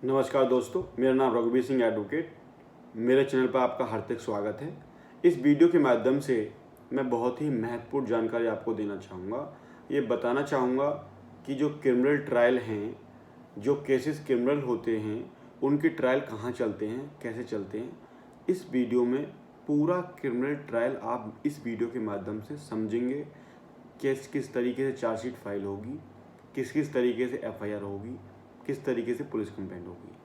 नमस्कार दोस्तों, मेरा नाम रघुवीर सिंह एडवोकेट। मेरे चैनल पर आपका हार्दिक स्वागत है। इस वीडियो के माध्यम से मैं बहुत ही महत्वपूर्ण जानकारी आपको देना चाहूँगा। ये बताना चाहूँगा कि जो क्रिमिनल ट्रायल हैं, जो केसेस क्रिमिनल होते हैं, उनके ट्रायल कहाँ चलते हैं, कैसे चलते हैं। इस वीडियो में पूरा क्रिमिनल ट्रायल आप इस वीडियो के माध्यम से समझेंगे। किस किस तरीके से चार्जशीट फाइल होगी, किस किस तरीके से एफआईआर होगी, किस तरीके से पुलिस कंप्लेंट होगी,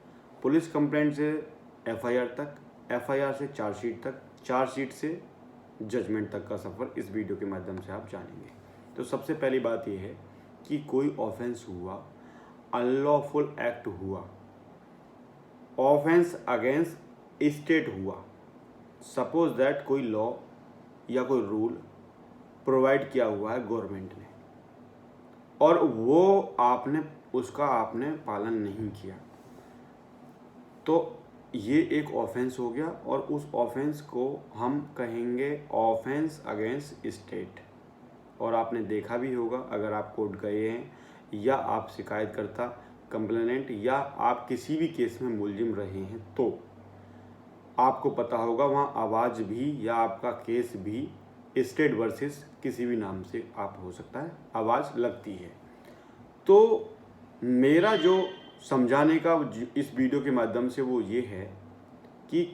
पुलिस कंप्लेंट से एफआईआर तक, एफआईआर से चार्जशीट तक, चार्जशीट से जजमेंट तक का सफ़र इस वीडियो के माध्यम से आप जानेंगे। तो सबसे पहली बात यह है कि कोई ऑफेंस हुआ, अनलॉफुल एक्ट हुआ, ऑफेंस अगेंस्ट स्टेट हुआ, सपोज दैट कोई लॉ या कोई रूल प्रोवाइड किया हुआ है गवर्नमेंट ने और वो आपने पालन नहीं किया, तो ये एक ऑफेंस हो गया और उस ऑफेंस को हम कहेंगे ऑफेंस अगेंस्ट स्टेट। और आपने देखा भी होगा, अगर आप कोर्ट गए हैं या आप शिकायतकर्ता कंप्लेनेंट या आप किसी भी केस में मुलजिम रहे हैं तो आपको पता होगा वहाँ आवाज़ भी या आपका केस भी स्टेट वर्सेस किसी भी नाम से आप हो सकता है आवाज़ लगती है। तो मेरा जो समझाने का इस वीडियो के माध्यम से वो ये है कि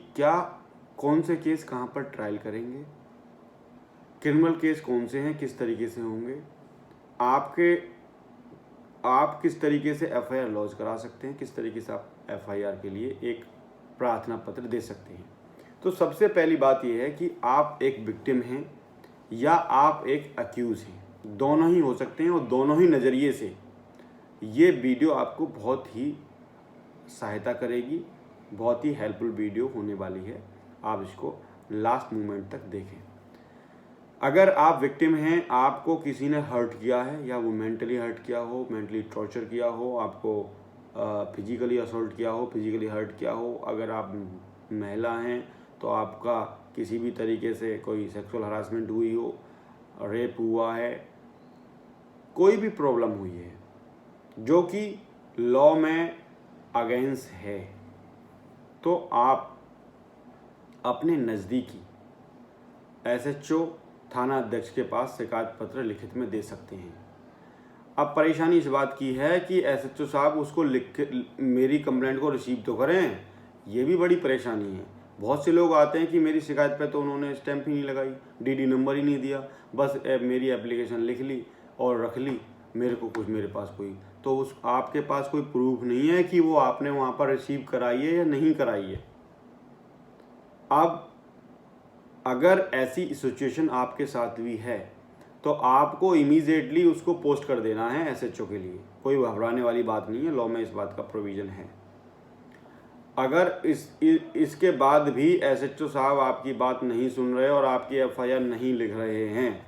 कौन से केस कहाँ पर ट्रायल करेंगे, क्रिमिनल केस कौन से हैं, किस तरीके से होंगे, आप किस तरीके से एफआईआर लॉन्च करा सकते हैं, किस तरीके से आप एफआईआर के लिए एक प्रार्थना पत्र दे सकते हैं। तो सबसे पहली बात यह है कि आप एक विक्टिम हैं या आप एक अक्यूज़ हैं, दोनों ही हो सकते हैं और दोनों ही नज़रिए से ये वीडियो आपको बहुत ही सहायता करेगी, बहुत ही हेल्पफुल वीडियो होने वाली है। आप इसको लास्ट मोमेंट तक देखें। अगर आप विक्टिम हैं, आपको किसी ने हर्ट किया है या वो मेंटली हर्ट किया हो, मेंटली टॉर्चर किया हो, आपको फिजिकली असॉल्ट किया हो, फिजिकली हर्ट किया हो, अगर आप महिला हैं तो आपका किसी भी तरीके से कोई सेक्सुअल हरासमेंट हुई हो, रेप हुआ है, कोई भी प्रॉब्लम हुई है जो कि लॉ में अगेंस्ट है, तो आप अपने नज़दीकी एसएचओ थाना अध्यक्ष के पास शिकायत पत्र लिखित में दे सकते हैं। अब परेशानी इस बात की है कि एसएचओ साहब उसको लिख के मेरी कंप्लेंट को रिसीव तो करें, ये भी बड़ी परेशानी है। बहुत से लोग आते हैं कि मेरी शिकायत पे तो उन्होंने स्टैंप ही नहीं लगाई, डीडी नंबर ही नहीं दिया, बस मेरी एप्लीकेशन लिख ली और रख ली, मेरे पास कोई तो आपके पास कोई प्रूफ नहीं है कि वो आपने वहाँ पर रिसीव कराई है या नहीं कराई है। अब अगर ऐसी सिचुएशन आपके साथ भी है तो आपको इमीडिएटली उसको पोस्ट कर देना है एसएचओ के लिए। कोई घबराने वाली बात नहीं है, लॉ में इस बात का प्रोविज़न है। अगर इसके बाद भी एसएचओ साहब आपकी बात नहीं सुन रहे और आपकी एफआईआर नहीं लिख रहे हैं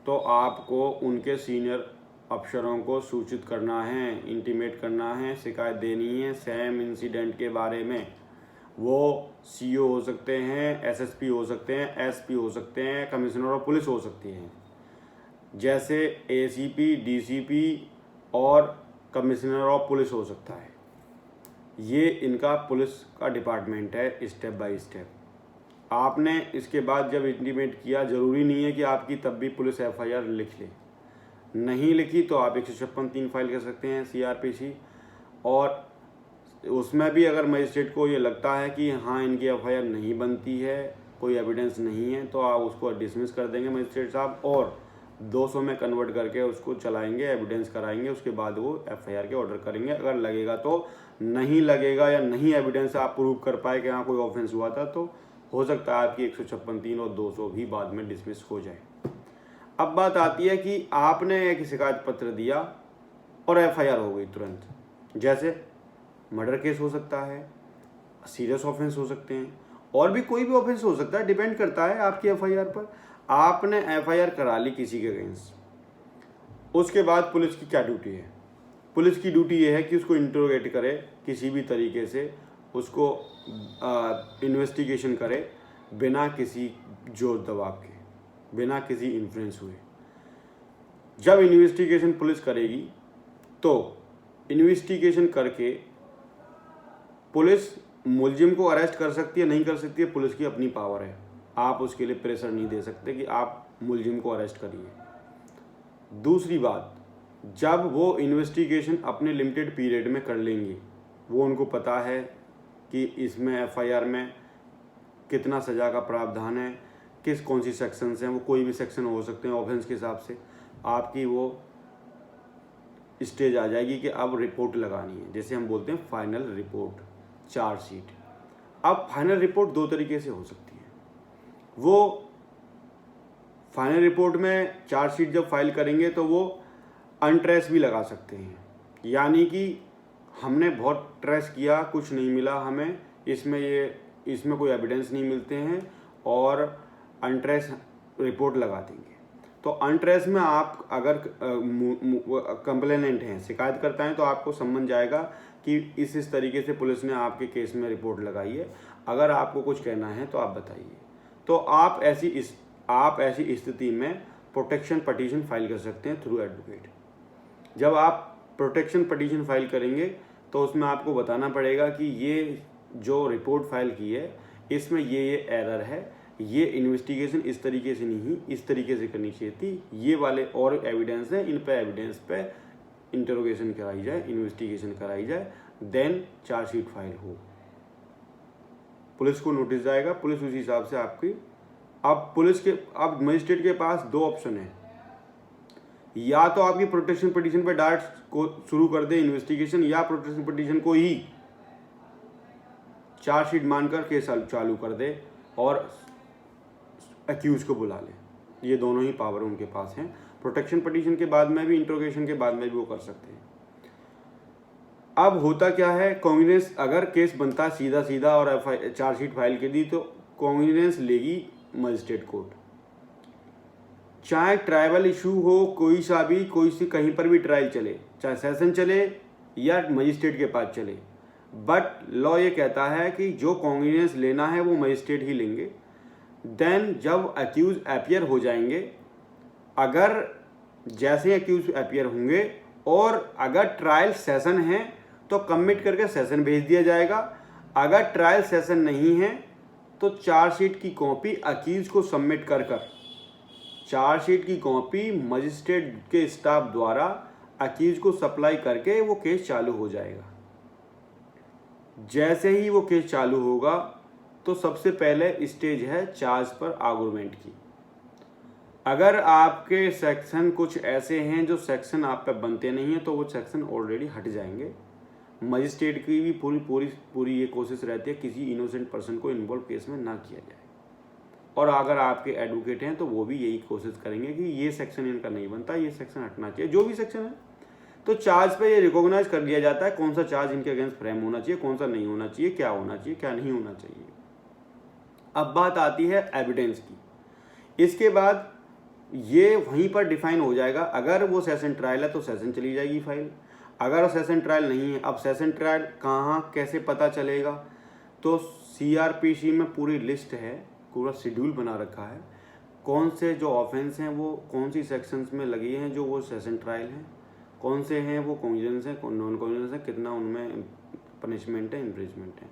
तो आपको उनके सीनियर अफसरों को सूचित करना है, इंटीमेट करना है, शिकायत देनी है सेम इंसिडेंट के बारे में। वो सीओ हो सकते हैं, एसएसपी हो सकते हैं, एसपी हो सकते हैं, कमिश्नर ऑफ पुलिस हो सकती हैं, जैसे एसीपी, डीसीपी और कमिश्नर ऑफ पुलिस हो सकता है। ये इनका पुलिस का डिपार्टमेंट है स्टेप बाय स्टेप। आपने इसके बाद जब इंटीमेट किया, ज़रूरी नहीं है कि आपकी तब भी पुलिस एफआईआर लिख ले, नहीं लिखी तो आप 156(3) फाइल कर सकते हैं सीआरपीसी। और उसमें भी अगर मजिस्ट्रेट को ये लगता है कि हाँ इनकी एफआईआर नहीं बनती है, कोई एविडेंस नहीं है, तो आप उसको डिसमिस कर देंगे मजिस्ट्रेट साहब और 200 में कन्वर्ट करके उसको चलाएंगे, एविडेंस कराएंगे, उसके बाद वो एफआईआर के ऑर्डर करेंगे अगर लगेगा तो। नहीं लगेगा या नहीं एविडेंस आप प्रूव कर पाए कि हाँ कोई ऑफेंस हुआ था तो हो सकता है आपकी 156(3) और 200 भी बाद में डिसमिस हो जाए। अब बात आती है कि आपने एक शिकायत पत्र दिया और एफआईआर हो गई तुरंत। जैसे मर्डर केस हो सकता है, सीरियस ऑफेंस हो सकते हैं और भी कोई भी ऑफेंस हो सकता है, डिपेंड करता है आपकी एफआईआर पर। आपने एफआईआर करा ली किसी के अगेंस्ट, उसके बाद पुलिस की क्या ड्यूटी है? पुलिस की ड्यूटी ये है कि उसको इंटरोगेट करे, किसी भी तरीके से उसको इन्वेस्टिगेशन करे बिना किसी जोर दबाव के, बिना किसी इन्फ्लुएंस हुए। जब इन्वेस्टिगेशन पुलिस करेगी तो इन्वेस्टिगेशन करके पुलिस मुलजिम को अरेस्ट कर सकती है, नहीं कर सकती है, पुलिस की अपनी पावर है। आप उसके लिए प्रेशर नहीं दे सकते कि आप मुलजिम को अरेस्ट करिए। दूसरी बात, जब वो इन्वेस्टिगेशन अपने लिमिटेड पीरियड में कर लेंगे, वो उनको पता है कि इसमें एफआईआर में कितना सज़ा का प्रावधान है, कौन सी सेक्शंस हैं, वो कोई भी सेक्शन हो सकते हैं ऑफेंस के हिसाब से, आपकी वो स्टेज आ जाएगी कि अब रिपोर्ट लगानी है, जैसे हम बोलते हैं फाइनल रिपोर्ट, चार्जशीट। अब फाइनल रिपोर्ट दो तरीके से हो सकती है। वो फाइनल रिपोर्ट में चार्जशीट जब फाइल करेंगे तो वो अनट्रेस भी लगा सकते हैं, यानी कि हमने बहुत ट्रेस किया, कुछ नहीं मिला हमें, इसमें कोई एविडेंस नहीं मिलते हैं, और अनट्रेस रिपोर्ट लगा देंगे। तो अनट्रेस में आप अगर कंप्लेनेंट हैं, शिकायतकर्ता हैं, तो आपको समझ जाएगा कि इस तरीके से पुलिस ने आपके केस में रिपोर्ट लगाई है, अगर आपको कुछ कहना है तो आप बताइए। तो आप ऐसी स्थिति में प्रोटेक्शन पटिशन फाइल कर सकते हैं थ्रू एडवोकेट। जब आप प्रोटेक्शन पटिशन फाइल करेंगे तो उसमें आपको बताना पड़ेगा कि ये जो रिपोर्ट फाइल की है इसमें ये एरर है, ये इन्वेस्टिगेशन इस तरीके से नहीं, इस तरीके से करनी चाहिए थी, ये वाले और एविडेंस है, इन पे एविडेंस पे इंटरोगेशन कराई जाए, इन्वेस्टिगेशन कराई जाए, देन चार्जशीट फाइल हो। पुलिस को नोटिस जाएगा, पुलिस उसी हिसाब से आपकी अब मजिस्ट्रेट के पास दो ऑप्शन है, या तो आपकी प्रोटेक्शन पिटीशन पे डायरेक्ट को शुरू कर दे इन्वेस्टिगेशन, या प्रोटेक्शन पिटीशन को ही चार्जशीट मानकर केस चालू कर दे और एक्यूज को बुला ले। ये दोनों ही पावर उनके पास हैं। प्रोटेक्शन पिटीशन के बाद में भी, इंट्रोगेशन के बाद में भी वो कर सकते हैं। अब होता क्या है, कॉन्ग्रेस अगर केस बनता सीधा और चार्जशीट फाइल के दी तो कॉन्ग्रेस लेगी मजिस्ट्रेट कोर्ट, चाहे ट्राइबल इशू हो, कोई सी कहीं पर भी ट्रायल चले, चाहे सेशन चले या मजिस्ट्रेट के पास चले, बट लॉ ये कहता है कि जो कॉन्ग्रेस लेना है वो मजिस्ट्रेट ही लेंगे। देन जब एक्यूज अपीयर हो जाएंगे, अगर जैसे एक्यूज अपीयर होंगे और अगर ट्रायल सेशन है तो कमिट करके सेशन भेज दिया जाएगा, अगर ट्रायल सेशन नहीं है तो चार्जशीट की कॉपी एक्यूज को सबमिट कर चार्जशीट की कॉपी मजिस्ट्रेट के स्टाफ द्वारा एक्यूज को सप्लाई करके वो केस चालू हो जाएगा। जैसे ही वो केस चालू होगा तो सबसे पहले स्टेज है चार्ज पर आर्गुमेंट की। अगर आपके सेक्शन कुछ ऐसे हैं जो सेक्शन आप पे बनते नहीं हैं तो वो सेक्शन ऑलरेडी हट जाएंगे। मजिस्ट्रेट की भी पूरी ये कोशिश रहती है किसी इनोसेंट पर्सन को इन्वॉल्व केस में ना किया जाए, और अगर आपके एडवोकेट हैं तो वो भी यही कोशिश करेंगे कि ये सेक्शन इनका नहीं बनता, ये सेक्शन हटना चाहिए, जो भी सेक्शन है। तो चार्ज पे ये रिकॉग्नाइज कर लिया जाता है कौन सा चार्ज इनके अगेंस्ट फ्रेम होना चाहिए, कौन सा नहीं होना चाहिए, क्या होना चाहिए, क्या नहीं होना चाहिए। अब बात आती है एविडेंस की। इसके बाद ये वहीं पर डिफाइन हो जाएगा, अगर वो सेशन ट्रायल है तो सेशन चली जाएगी फाइल, अगर सेशन ट्रायल नहीं है, अब सेशन ट्रायल कहाँ कैसे पता चलेगा, तो CRPC में पूरी लिस्ट है, पूरा शेड्यूल बना रखा है, कौन से जो ऑफेंस हैं वो कौन सी सेक्शंस में लगी हैं जो वो सेशन ट्रायल हैं, कौन से हैं वो कॉन्जिजेंस हैं, नॉन कॉन्जिजेंस हैं, कितना उनमें पनिशमेंट है, इम्प्रिजमेंट है।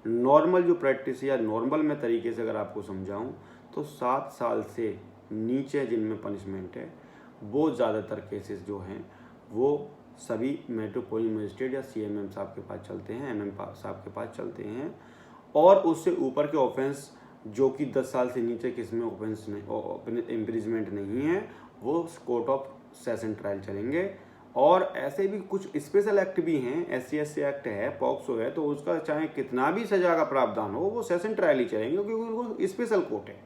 नॉर्मल जो प्रैक्टिस या नॉर्मल में तरीके से अगर आपको समझाऊं तो 7 साल से नीचे जिनमें पनिशमेंट है वो ज़्यादातर केसेस जो हैं वो सभी मेट्रोपोलिटन मजिस्ट्रेट या CMM साहब के पास चलते हैं, MM साहब के पास चलते हैं, और उससे ऊपर के ऑफेंस जो कि 10 साल से नीचे किसमें ऑफेंस नहीं, इम्प्रिजमेंट नहीं है, वो कोर्ट ऑफ सेशन ट्रायल चलेंगे। और ऐसे भी कुछ स्पेशल एक्ट भी हैं, SC/SC एक्ट है, पॉक्सो है, तो उसका चाहे कितना भी सजा का प्रावधान हो वो सेशन ट्रायल ही चलेंगे क्योंकि वो स्पेशल कोर्ट है।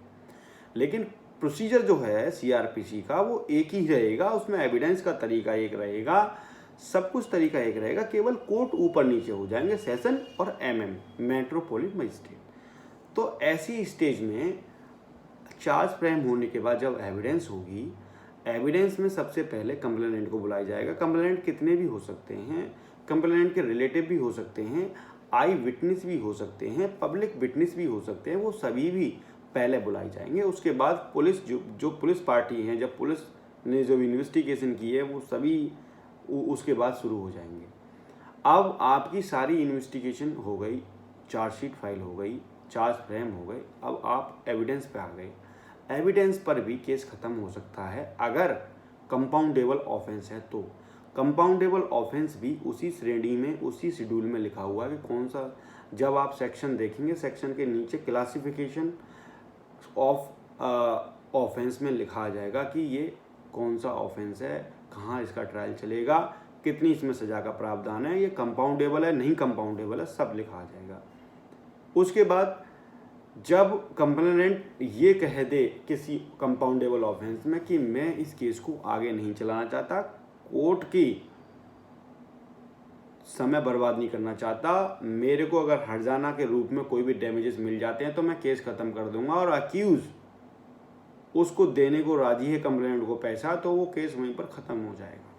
लेकिन प्रोसीजर जो है CRPC का वो एक ही रहेगा, उसमें एविडेंस का तरीका एक रहेगा, सब कुछ तरीका एक रहेगा, केवल कोर्ट ऊपर नीचे हो जाएंगे, सेशन और MM मेट्रोपोलिटन मजिस्ट्रेट। तो ऐसी स्टेज में चार्ज फ्रेम होने के बाद जब एविडेंस होगी, एविडेंस में सबसे पहले कंप्लेनेंट को बुलाया जाएगा। कंप्लेनेंट कितने भी हो सकते हैं, कंप्लेनेंट के रिलेटिव भी हो सकते हैं, आई विटनेस भी हो सकते हैं, पब्लिक विटनेस भी हो सकते हैं, वो सभी भी पहले बुलाए जाएंगे। उसके बाद पुलिस जो पुलिस पार्टी हैं, जब पुलिस ने जो इन्वेस्टिगेशन की है वो सभी उसके बाद शुरू हो जाएंगे। अब आपकी सारी इन्वेस्टिगेशन हो गई, चार्जशीट फाइल हो गई, चार्ज फ्रेम हो गए, अब आप एविडेंस पे आ गए। एविडेंस पर भी केस ख़त्म हो सकता है अगर कंपाउंडेबल ऑफेंस है तो। कंपाउंडेबल ऑफेंस भी उसी श्रेणी में, उसी शेड्यूल में लिखा हुआ है कि कौन सा। जब आप सेक्शन देखेंगे, सेक्शन के नीचे क्लासिफिकेशन ऑफ ऑफेंस में लिखा आ जाएगा कि ये कौन सा ऑफेंस है, कहाँ इसका ट्रायल चलेगा, कितनी इसमें सज़ा का प्रावधान है, ये कंपाउंडेबल है नहीं कंपाउंडेबल है, सब लिखा आ जाएगा। उसके बाद जब कंप्लेनेंट ये कह दे किसी कंपाउंडेबल ऑफेंस में कि मैं इस केस को आगे नहीं चलाना चाहता, कोर्ट की समय बर्बाद नहीं करना चाहता, मेरे को अगर हर्जाना के रूप में कोई भी डैमेजेस मिल जाते हैं तो मैं केस ख़त्म कर दूंगा, और अक्यूज़ उसको देने को राजी है कंप्लेनेंट को पैसा, तो वो केस वहीं पर ख़त्म हो जाएगा।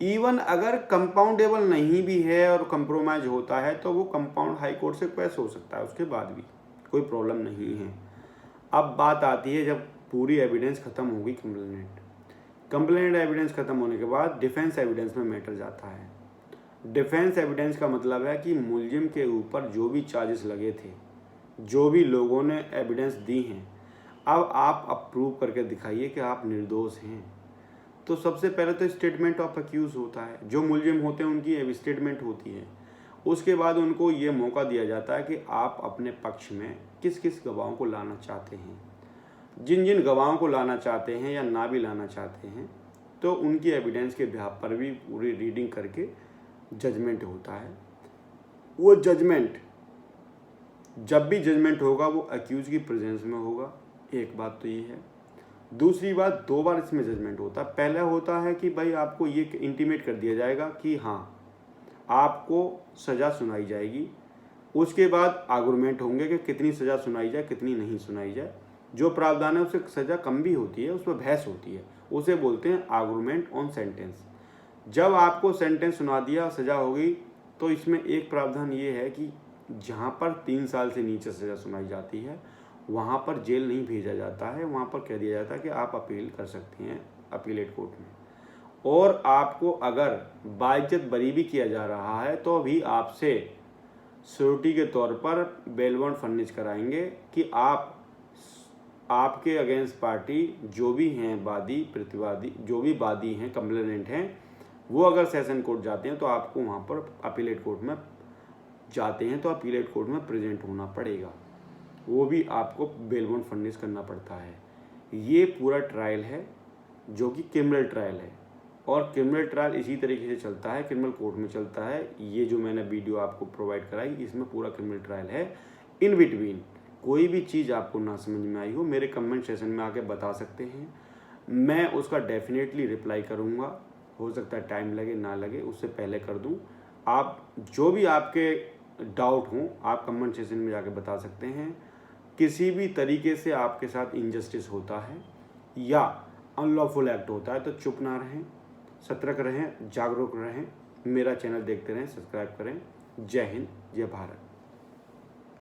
इवन अगर कंपाउंडेबल नहीं भी है और कंप्रोमाइज होता है तो वो कंपाउंड हाई कोर्ट से पेश हो सकता है, उसके बाद भी कोई प्रॉब्लम नहीं है। अब बात आती है जब पूरी एविडेंस ख़त्म होगी, कंप्लेनेंट एविडेंस ख़त्म होने के बाद डिफेंस एविडेंस में मैटर जाता है। डिफेंस एविडेंस का मतलब है कि मुलजिम के ऊपर जो भी चार्जेस लगे थे, जो भी लोगों ने एविडेंस दी हैं, अब आप अप्रूव करके दिखाइए कि आप निर्दोष हैं। तो सबसे पहले तो स्टेटमेंट ऑफ अक्यूज होता है, जो मुलजिम होते हैं उनकी स्टेटमेंट होती है। उसके बाद उनको ये मौका दिया जाता है कि आप अपने पक्ष में किस किस गवाहों को लाना चाहते हैं। जिन जिन गवाहों को लाना चाहते हैं या ना भी लाना चाहते हैं, तो उनकी एविडेंस के बिहाफ पर भी पूरी रीडिंग करके जजमेंट होता है। वो जजमेंट, जब भी जजमेंट होगा वो अक्यूज की प्रेजेंस में होगा, एक बात तो ये है। दूसरी बात, 2 बार इसमें जजमेंट होता है। पहला होता है कि भाई आपको ये इंटीमेट कर दिया जाएगा कि हाँ आपको सज़ा सुनाई जाएगी। उसके बाद आर्गूमेंट होंगे कि कितनी सज़ा सुनाई जाए, कितनी नहीं सुनाई जाए। जो प्रावधान है उससे सज़ा कम भी होती है, उसमें बहस होती है, उसे बोलते हैं आर्गूमेंट ऑन सेंटेंस। जब आपको सेंटेंस सुना दिया, सज़ा हो गई, तो इसमें एक प्रावधान ये है कि जहाँ पर 3 साल से नीचे सज़ा सुनाई जाती है वहाँ पर जेल नहीं भेजा जाता है, वहाँ पर कह दिया जाता है कि आप अपील कर सकते हैं अपीलेट कोर्ट में। और आपको अगर बाइज्जत बरी भी किया जा रहा है तो भी आपसे श्योरिटी के तौर पर बेल बॉन्ड फर्निश कराएंगे कि आपके अगेंस्ट पार्टी जो भी हैं वादी प्रतिवादी, जो भी वादी हैं कंप्लेनेंट हैं, वो अगर सेशन कोर्ट जाते हैं तो आपको वहाँ पर अपीलेट कोर्ट में जाते हैं तो अपीलेट कोर्ट में प्रेजेंट होना पड़ेगा, वो भी आपको बेल बॉन्ड फर्निश करना पड़ता है। ये पूरा ट्रायल है जो कि क्रिमिनल ट्रायल है, और क्रिमिनल ट्रायल इसी तरीके से चलता है, क्रिमिनल कोर्ट में चलता है। ये जो मैंने वीडियो आपको प्रोवाइड कराई, इसमें पूरा क्रिमिनल ट्रायल है। इन बिटवीन कोई भी चीज़ आपको ना समझ में आई हो, मेरे कमेंट सेशन में आके बता सकते हैं, मैं उसका डेफिनेटली रिप्लाई करूँगा। हो सकता है टाइम लगे ना लगे, उससे पहले कर दूँ। आप जो भी आपके डाउट हों आप कमेंट सेशन में जाके बता सकते हैं। किसी भी तरीके से आपके साथ इनजस्टिस होता है या अनलॉफुल एक्ट होता है तो चुप ना रहें, सतर्क रहें, जागरूक रहें। मेरा चैनल देखते रहें, सब्सक्राइब करें। जय हिंद, जय भारत।